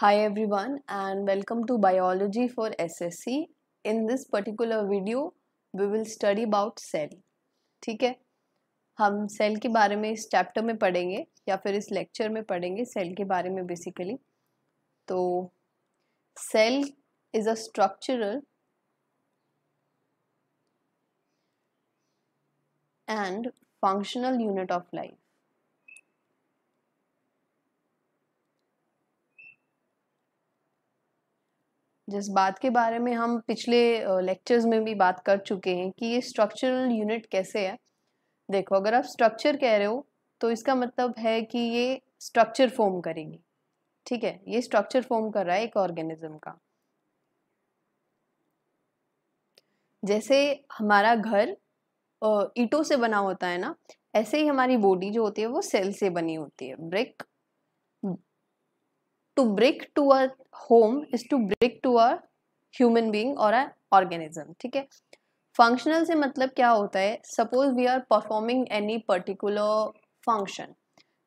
Hi everyone and welcome to Biology for SSC. In this particular video, we will study about cell. ठीक है, हम cell के बारे में इस चैप्टर में पढ़ेंगे या फिर इस लेक्चर में पढ़ेंगे सेल के बारे में बेसिकली. तो cell is a structural and functional unit of life. जिस बात के बारे में हम पिछले लेक्चर्स में भी बात कर चुके हैं कि ये स्ट्रक्चरल यूनिट कैसे है. देखो, अगर आप स्ट्रक्चर कह रहे हो तो इसका मतलब है कि ये स्ट्रक्चर फॉर्म करेगी. ठीक है, ये स्ट्रक्चर फॉर्म कर रहा है एक ऑर्गेनिज्म का. जैसे हमारा घर ईंटों से बना होता है ना, ऐसे ही हमारी बॉडी जो होती है वो सेल से बनी होती है. Brick to brick to a home is to brick to a human being और अ ऑर्गेनिज्म. ठीक है, फंक्शनल से मतलब क्या होता है. Suppose we are performing any particular function,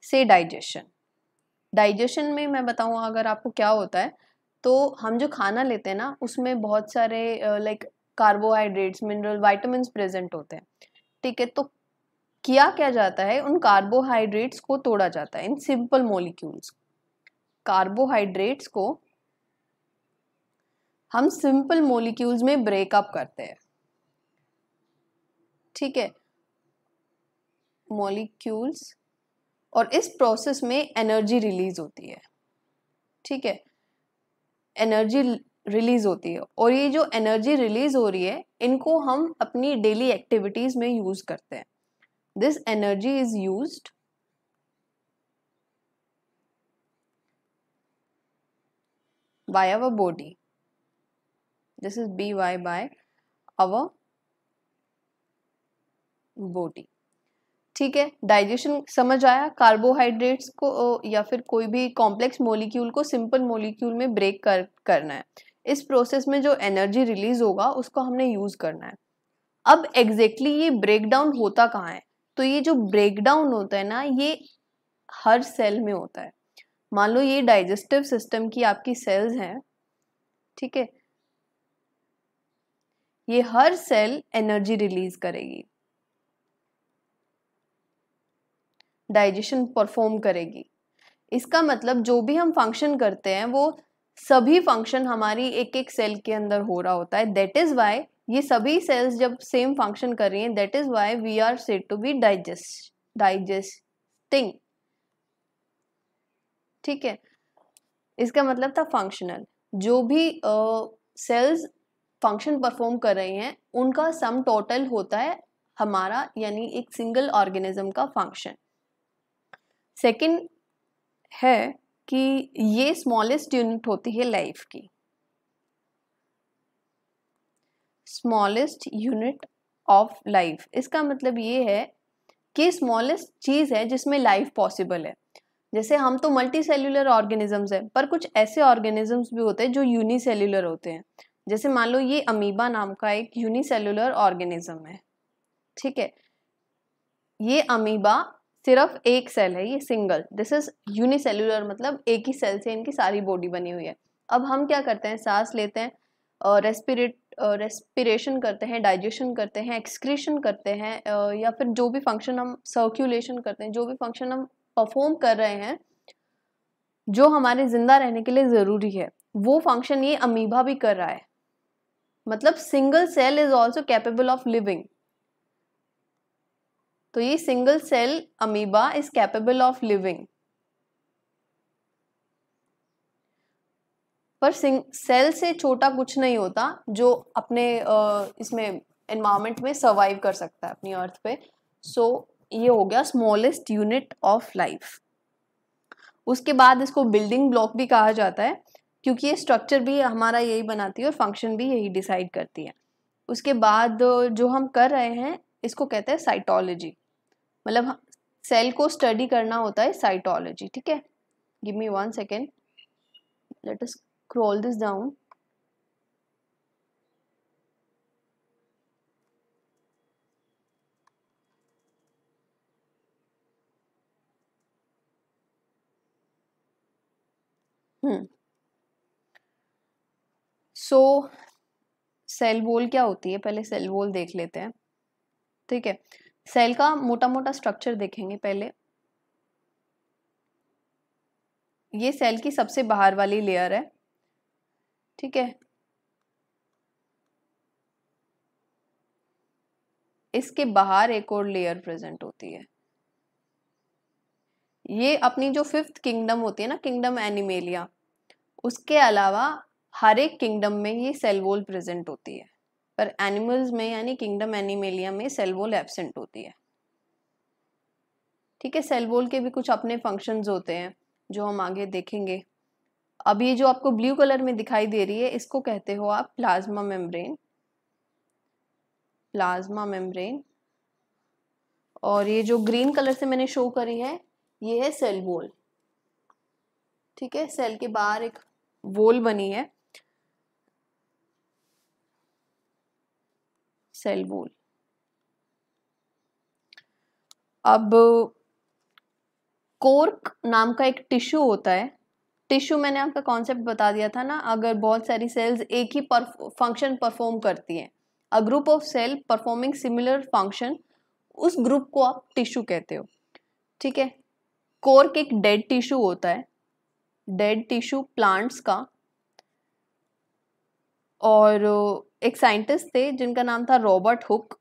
say digestion. Digestion में मैं बताऊँ अगर आपको क्या होता है, तो हम जो खाना लेते हैं ना उसमें बहुत सारे like carbohydrates, mineral, vitamins present होते हैं. ठीक है, तो किया क्या जाता है, उन कार्बोहाइड्रेट्स को तोड़ा जाता है इन सिंपल मॉलिक्यूल्स. कार्बोहाइड्रेट्स को हम सिंपल मॉलिक्यूल्स में ब्रेकअप करते हैं. ठीक है, मॉलिक्यूल्स, और इस प्रोसेस में एनर्जी रिलीज होती है. ठीक है, एनर्जी रिलीज होती है और ये जो एनर्जी रिलीज हो रही है इनको हम अपनी डेली एक्टिविटीज में यूज करते हैं. This energy is used by our body. This is B Y by our body. ठीक है, डाइजेशन समझ आया. कार्बोहाइड्रेट्स को या फिर कोई भी कॉम्प्लेक्स मॉलिक्यूल को सिंपल मॉलिक्यूल में ब्रेक करना है. इस प्रोसेस में जो एनर्जी रिलीज होगा उसको हमने यूज करना है. अब एग्जैक्टली ये ब्रेकडाउन होता कहाँ है, तो ये जो ब्रेकडाउन होता है ना ये हर सेल में होता है. मान लो ये डाइजेस्टिव सिस्टम की आपकी सेल्स हैं. ठीक है, ये हर सेल एनर्जी रिलीज करेगी, डाइजेशन परफॉर्म करेगी. इसका मतलब जो भी हम फंक्शन करते हैं वो सभी फंक्शन हमारी एक एक सेल के अंदर हो रहा होता है. दैट इज वाई ये सभी सेल्स जब सेम फंक्शन कर रही हैं, that is why we are said to be digesting. ठीक है, इसका मतलब था फंक्शनल. जो भी सेल्स फंक्शन परफॉर्म कर रही हैं उनका सम टोटल होता है हमारा, यानी एक सिंगल ऑर्गेनिज्म का फंक्शन. सेकंड है कि ये स्मॉलेस्ट यूनिट होती है लाइफ की. स्मॉलेस्ट यूनिट ऑफ लाइफ, इसका मतलब ये है कि स्मॉलेस्ट चीज है जिसमें लाइफ पॉसिबल है. जैसे हम तो मल्टी सेल्यूलर ऑर्गेनिजम्स है, पर कुछ ऐसे ऑर्गेनिजम्स भी होते हैं जो यूनिसेल्यूलर होते हैं. जैसे मान लो ये अमीबा नाम का एक यूनिसेल्यूलर ऑर्गेनिज्म है. ठीक है, ये अमीबा सिर्फ एक सेल है, ये सिंगल. दिस इज यूनिसेल्यूलर, मतलब एक ही सेल से इनकी सारी बॉडी बनी हुई है. अब हम क्या करते हैं, सांस लेते हैं, रेस्पिरेशन करते हैं, डाइजेशन करते हैं, एक्सक्रीशन करते हैं, या फिर जो भी फंक्शन हम सर्कुलेशन करते हैं, जो भी फंक्शन हम परफॉर्म कर रहे हैं जो हमारे जिंदा रहने के लिए जरूरी है, वो फंक्शन ये अमीबा भी कर रहा है. मतलब single cell is also capable of living. तो ये single cell amoeba is capable of living. पर सेल से छोटा कुछ नहीं होता जो अपने इसमें एनवायरमेंट में सर्वाइव कर सकता है अपनी अर्थ पे. सो ये हो गया स्मॉलेस्ट यूनिट ऑफ लाइफ. उसके बाद इसको बिल्डिंग ब्लॉक भी कहा जाता है क्योंकि ये स्ट्रक्चर भी हमारा यही बनाती है और फंक्शन भी यही डिसाइड करती है. उसके बाद जो हम कर रहे हैं इसको कहते हैं साइटोलॉजी. मतलब सेल को स्टडी करना होता है साइटोलॉजी. ठीक है, give me 1 second, let us scroll this down. So cell wall क्या होती है, पहले सेल वॉल देख लेते हैं। ठीक है, सेल का मोटा मोटा स्ट्रक्चर देखेंगे पहले। ये सेल की सबसे बाहर वाली लेयर है। ठीक है, इसके बाहर एक और लेयर प्रेजेंट होती है। ये अपनी जो फिफ्थ किंगडम होती है ना, किंगडम एनिमेलिया, उसके अलावा हर एक किंगडम में ये सेल वॉल प्रेजेंट होती है, पर एनिमल्स में यानी किंगडम एनिमेलिया में सेल वॉल एब्सेंट होती है। ठीक है, सेल वॉल के भी कुछ अपने फंक्शंस होते हैं जो हम आगे देखेंगे। अब ये जो आपको ब्लू कलर में दिखाई दे रही है, इसको कहते हो आप प्लाज्मा मेम्ब्रेन। Plasma membrane. और ये जो ग्रीन कलर से मैंने शो करी है, ये है सेल वॉल। ठीक है, सेल के बाहर एक वॉल बनी है, सेल वॉल। अब कोर्क नाम का एक टिश्यू होता है। टिश्यू मैंने आपका कॉन्सेप्ट बता दिया था ना, अगर बहुत सारी सेल्स एक ही फंक्शन परफॉर्म करती हैं, a group of cell performing similar function, उस ग्रुप को आप टिश्यू कहते हो। ठीक है, कोर्क एक डेड टिश्यू होता है, डेड टिश्यू प्लांट्स का। और एक साइंटिस्ट थे जिनका नाम था रॉबर्ट हुक।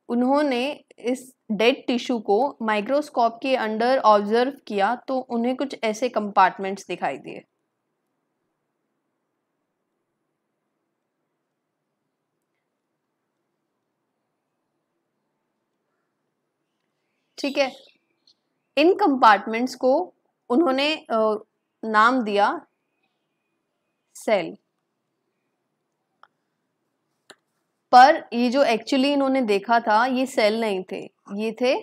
उन्होंने इस डेड टिश्यू को माइक्रोस्कोप के अंडर ऑब्जर्व किया तो उन्हें कुछ ऐसे कंपार्टमेंट्स दिखाई दिए। ठीक है, इन कंपार्टमेंट्स को उन्होंने नाम दिया सेल। पर ये जो एक्चुअली इन्होंने देखा था, ये सेल नहीं थे, ये थे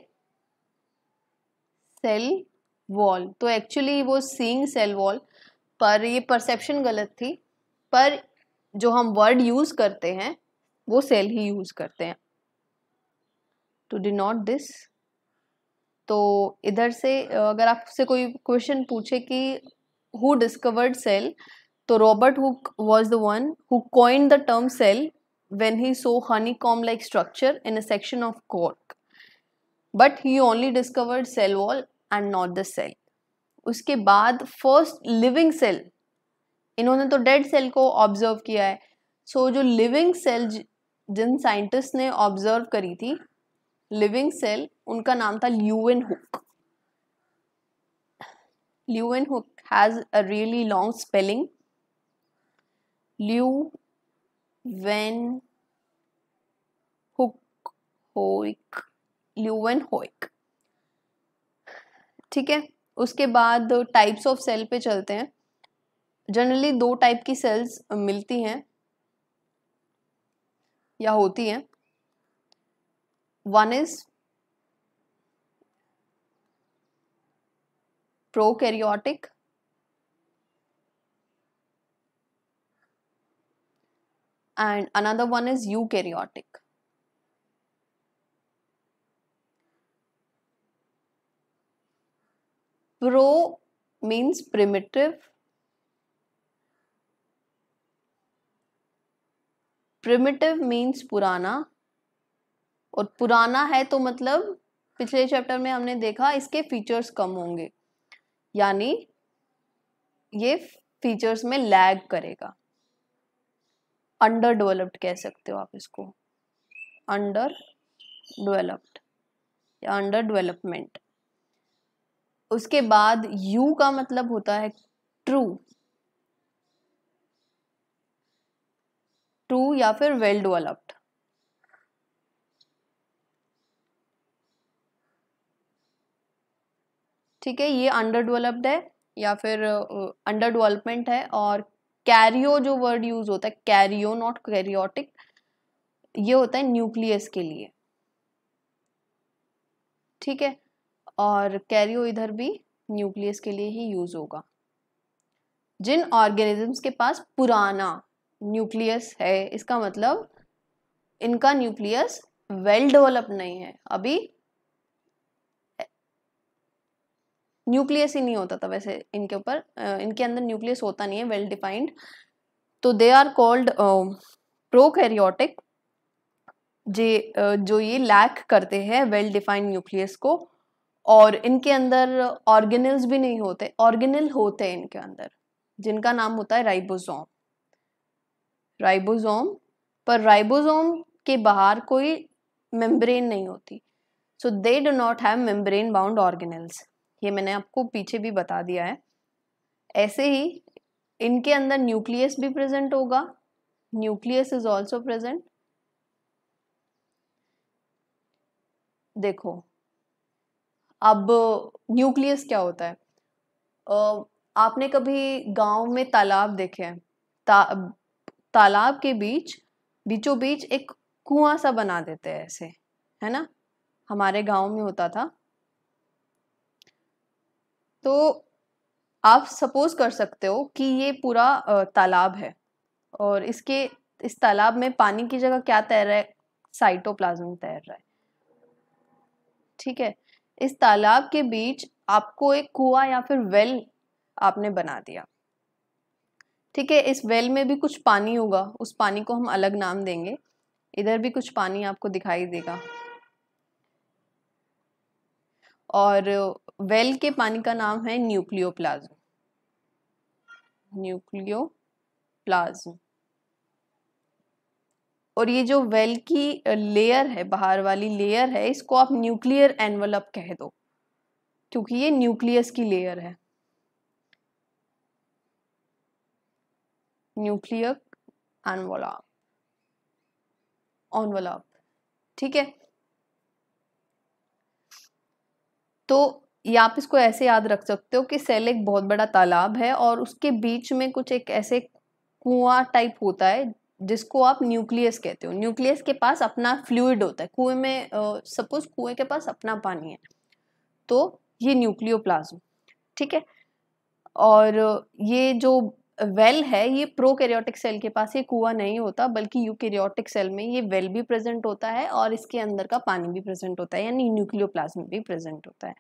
सेल वॉल। तो एक्चुअली वो सीइंग सेल वॉल, पर ये परसेप्शन गलत थी। पर जो हम वर्ड यूज करते हैं वो सेल ही यूज करते हैं टू डिनोट दिस। तो इधर से अगर आपसे कोई क्वेश्चन पूछे कि हु डिस्कवर्ड सेल, तो Robert Hooke was the one who coined the term cell when he saw honeycomb like structure in a section of cork, but he only discovered cell wall and not the cell. उसके बाद first living cell, इन्होंने तो dead cell को observe किया है, सो जो living cell जिन साइंटिस्ट ने ऑब्जर्व करी थी लिविंग सेल, उनका नाम था Leeuwenhoek. Leeuwenhoek has a really long spelling, Leeuwenhoek. ठीक है, उसके बाद टाइप्स ऑफ सेल पे चलते हैं। जनरली दो टाइप की सेल्स मिलती हैं या होती हैं। One is prokaryotic and another one is eukaryotic. Pro means primitive, primitive means पुराना, और पुराना है तो मतलब पिछले चैप्टर में हमने देखा इसके फीचर्स कम होंगे, यानी ये फीचर्स में लैग करेगा। अंडर डेवलप्ड कह सकते हो आप इसको, अंडर डेवलप्ड या अंडर डेवलपमेंट। उसके बाद यू का मतलब होता है ट्रू, ट्रू या फिर वेल डेवलप्ड। ठीक है, ये अंडर डेवलप्ड है या फिर अंडर डेवलपमेंट है। और कैरियो जो वर्ड यूज होता है, कैरियो नॉट कैरियोटिक, ये होता है न्यूक्लियस के लिए। ठीक है, और कैरियो इधर भी न्यूक्लियस के लिए ही यूज होगा। जिन ऑर्गेनिजम्स के पास पुराना न्यूक्लियस है, इसका मतलब इनका न्यूक्लियस वेल डेवलप नहीं है, अभी न्यूक्लियस ही नहीं होता था वैसे इनके ऊपर, इनके अंदर न्यूक्लियस होता नहीं है वेल डिफाइंड, तो दे आर कॉल्ड प्रोकैरियोटिक। जो ये लैक करते हैं वेल डिफाइंड न्यूक्लियस को, और इनके अंदर ऑर्गेनेल्स भी नहीं होते, ऑर्गेनेल होते हैं इनके अंदर जिनका नाम होता है राइबोसोम। राइबोसोम, पर राइबोसोम के बाहर कोई मेम्ब्रेन नहीं होती, so they do not have membrane bound organelles. ये मैंने आपको पीछे भी बता दिया है। ऐसे ही इनके अंदर न्यूक्लियस भी प्रेजेंट होगा, न्यूक्लियस इज ऑल्सो प्रेजेंट। देखो अब न्यूक्लियस क्या होता है, आपने कभी गांव में तालाब देखे हैं, तालाब के बीचों बीच एक कुआं सा बना देते हैं ऐसे, है ना, हमारे गांव में होता था। तो आप सपोज कर सकते हो कि ये पूरा तालाब है, और इस तालाब में पानी की जगह क्या तैर रहा है, साइटोप्लाज्म तैर रहा है, ठीक है। इस तालाब के बीच आपको एक कुआं या फिर वेल आपने बना दिया, ठीक है। इस वेल में भी कुछ पानी होगा, उस पानी को हम अलग नाम देंगे। इधर भी कुछ पानी आपको दिखाई देगा, और वेल के पानी का नाम है न्यूक्लियोप्लाज्म। न्यूक्लियोप्लाज्म। और ये जो वेल की लेयर है, बाहर वाली लेयर है, इसको आप न्यूक्लियर एनवलप कह दो, क्योंकि ये न्यूक्लियस की लेयर है। न्यूक्लियर एनवलप, एनवलप, ठीक है। तो ये आप इसको ऐसे याद रख सकते हो कि सेल एक बहुत बड़ा तालाब है, और उसके बीच में कुछ एक ऐसे कुआं टाइप होता है जिसको आप न्यूक्लियस कहते हो। न्यूक्लियस के पास अपना फ्लूइड होता है, कुएं में सपोज कुएं के पास अपना पानी है, तो ये न्यूक्लियोप्लाज्म, ठीक है। और ये जो वेल है, ये प्रोकैरियोटिक सेल के पास ये कुआं नहीं होता, बल्कि यूकैरियोटिक सेल में ये वेल भी प्रेजेंट होता है और इसके अंदर का पानी भी प्रेजेंट होता है, यानी न्यूक्लियोप्लाज्म भी प्रेजेंट होता है।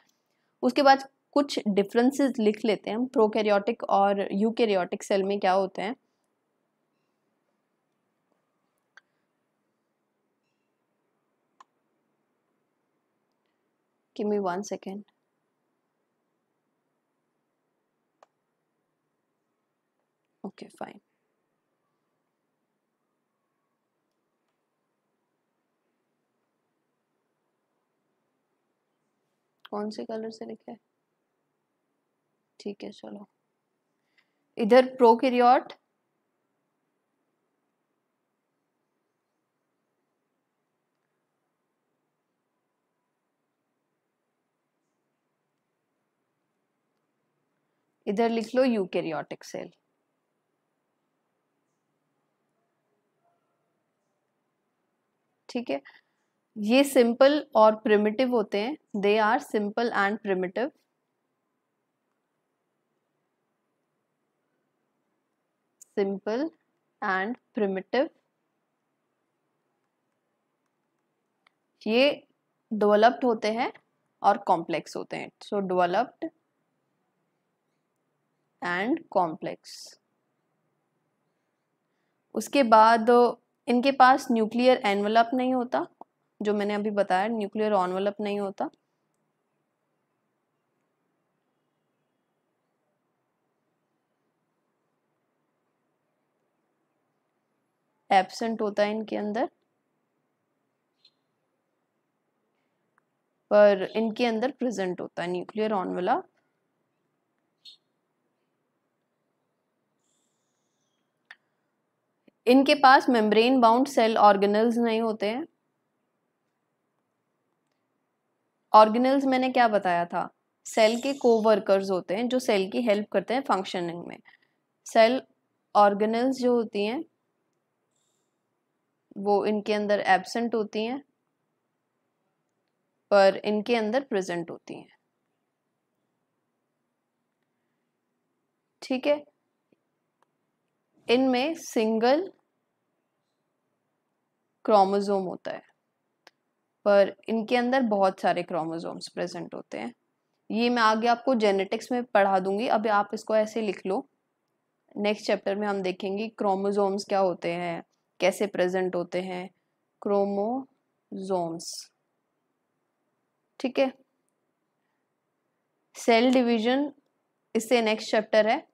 उसके बाद कुछ डिफरेंसेस लिख लेते हैं हम, प्रोकैरियोटिक और यूकैरियोटिक सेल में क्या होते हैं। Give me 1 second. Okay fine. कौन से कलर से लिखे है, ठीक है चलो। इधर प्रोकैरियोट, इधर लिख लो यूकैरियोटिक सेल, ठीक है। ये सिंपल और प्रिमिटिव होते हैं, they are simple and primitive. Simple and primitive. ये डेवलप्ड होते हैं और कॉम्प्लेक्स होते हैं, सो डेवलप्ड एंड कॉम्प्लेक्स। उसके बाद इनके पास न्यूक्लियर एनवलप नहीं होता, जो मैंने अभी बताया, न्यूक्लियर एनवलप नहीं होता। एब्सेंट होता है इनके अंदर, पर इनके अंदर प्रेजेंट होता है न्यूक्लियर एनवलप। इनके पास मेम्ब्रेन बाउंड सेल ऑर्गेनल्स नहीं होते हैं। ऑर्गेनल्स मैंने क्या बताया था, सेल के कोवर्कर्स होते हैं जो सेल की हेल्प करते हैं फंक्शनिंग में। सेल ऑर्गेनल्स जो होती हैं वो इनके अंदर एब्सेंट होती हैं, पर इनके अंदर प्रेजेंट होती हैं, ठीक है। इनमें सिंगल क्रोमोसोम होता है, पर इनके अंदर बहुत सारे क्रोमोसोम्स प्रेजेंट होते हैं। ये मैं आगे आपको जेनेटिक्स में पढ़ा दूंगी, अभी आप इसको ऐसे लिख लो। नेक्स्ट चैप्टर में हम देखेंगे क्रोमोसोम्स क्या होते हैं, कैसे प्रेजेंट होते हैं क्रोमोसोम्स। ठीक है, सेल डिवीजन इससे नेक्स्ट चैप्टर है।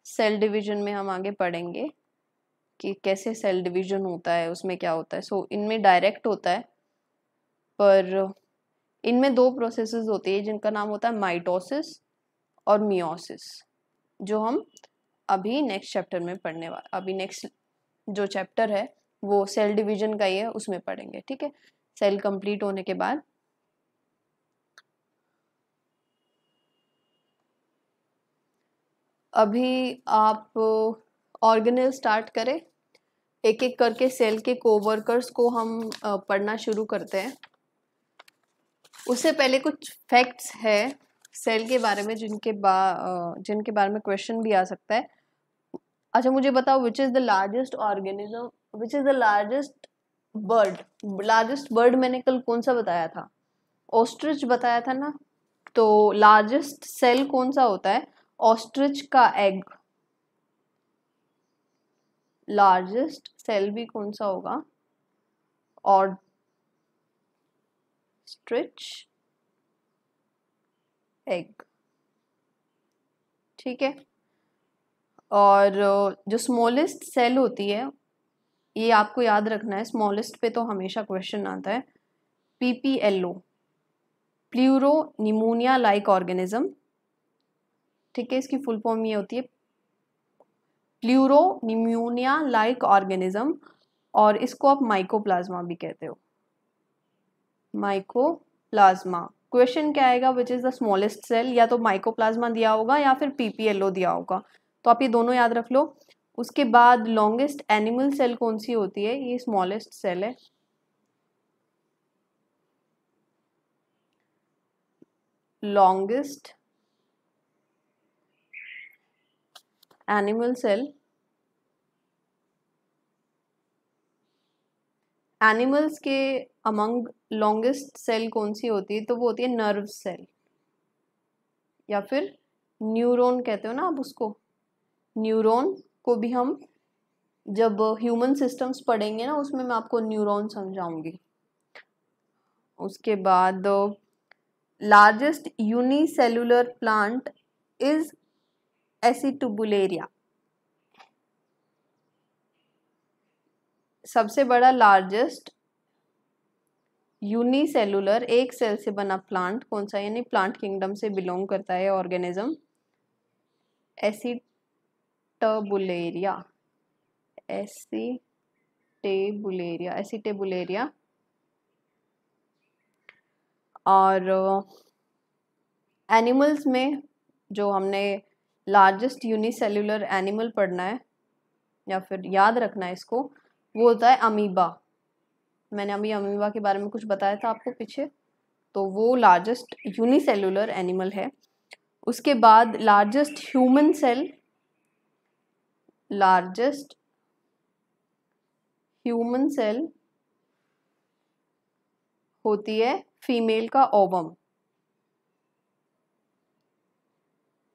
सेल डिवीजन में हम आगे पढ़ेंगे कि कैसे सेल डिवीजन होता है, उसमें क्या होता है। सो इनमें डायरेक्ट होता है, पर इनमें दो प्रोसेसेस होती है जिनका नाम होता है माइटोसिस और मियोसिस, जो हम अभी नेक्स्ट चैप्टर में पढ़ने वाले, अभी नेक्स्ट जो चैप्टर है वो सेल डिवीजन का ही है, उसमें पढ़ेंगे। ठीक है, सेल कंप्लीट होने के बाद। अभी आप ऑर्गेनेल स्टार्ट करें, एक एक करके सेल के कोवर्कर्स को हम पढ़ना शुरू करते हैं। उससे पहले कुछ फैक्ट्स है सेल के बारे में जिनके बारे में क्वेश्चन भी आ सकता है। अच्छा, मुझे बताओ, विच is the largest organism, which is the largest bird. Largest bird मैंने कल कौन सा बताया था? ऑस्ट्रिच बताया था ना। तो लार्जेस्ट सेल कौन सा होता है? ऑस्ट्रिच का एग। लार्जेस्ट सेल भी कौन सा होगा? Ostrich egg. ठीक है, और जो स्मॉलेस्ट सेल होती है, ये आपको याद रखना है, स्मॉलेस्ट पे तो हमेशा क्वेश्चन आता है। PPLO, pleuro pneumonia like organism. ठीक है, इसकी फुल फॉर्म ये होती है प्लूरो निमोनिया लाइक ऑर्गेनिज्म, और इसको आप माइकोप्लाज्मा भी कहते हो, माइकोप्लाज्मा। क्वेश्चन क्या आएगा? Which is the smallest cell, या तो माइकोप्लाज्मा दिया होगा या फिर PPLO दिया होगा, तो आप ये दोनों याद रख लो। उसके बाद लॉन्गेस्ट एनिमल सेल कौन सी होती है? ये स्मॉलेस्ट सेल है। लॉन्गेस्ट एनिमल सेल, एनिमल्स के अमंग लॉन्गेस्ट सेल कौन सी होती है? तो वो होती है नर्व सेल, या फिर न्यूरॉन कहते हो ना आप उसको। न्यूरॉन को भी हम जब ह्यूमन सिस्टम्स पढ़ेंगे ना, उसमें मैं आपको न्यूरॉन समझाऊंगी। उसके बाद लार्जेस्ट यूनिसेलुलर प्लांट इज एसिटुबुलेरिया। सबसे बड़ा लार्जेस्ट यूनिसेलुलर एक सेल से बना प्लांट कौन सा, यानी प्लांट किंगडम से बिलोंग करता है ऑर्गेनिज्म? एसिटबुलेरिया, एसिटेबुलेरिया, एसिटेबुलेरिया। और एनिमल्स में जो हमने लार्जेस्ट यूनिसेलुलर एनिमल पढ़ना है या फिर याद रखना है इसको, वो होता है अमीबा। मैंने अभी अमीबा के बारे में कुछ बताया था आपको पीछे, तो वो लार्जेस्ट यूनिसेलुलर एनिमल है। उसके बाद largest human cell, largest human cell होती है फीमेल का ओवम,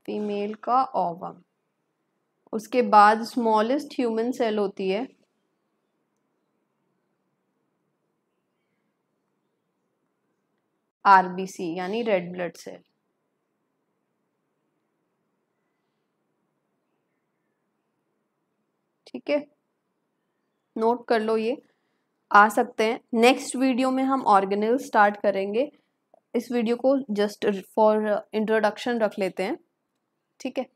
फीमेल का ओवम। उसके बाद स्मॉलेस्ट ह्यूमन सेल होती है RBC, यानी रेड ब्लड सेल। ठीक है, नोट कर लो, ये आ सकते हैं। नेक्स्ट वीडियो में हम ऑर्गेनेल स्टार्ट करेंगे। इस वीडियो को जस्ट फॉर इंट्रोडक्शन रख लेते हैं। ठीक है।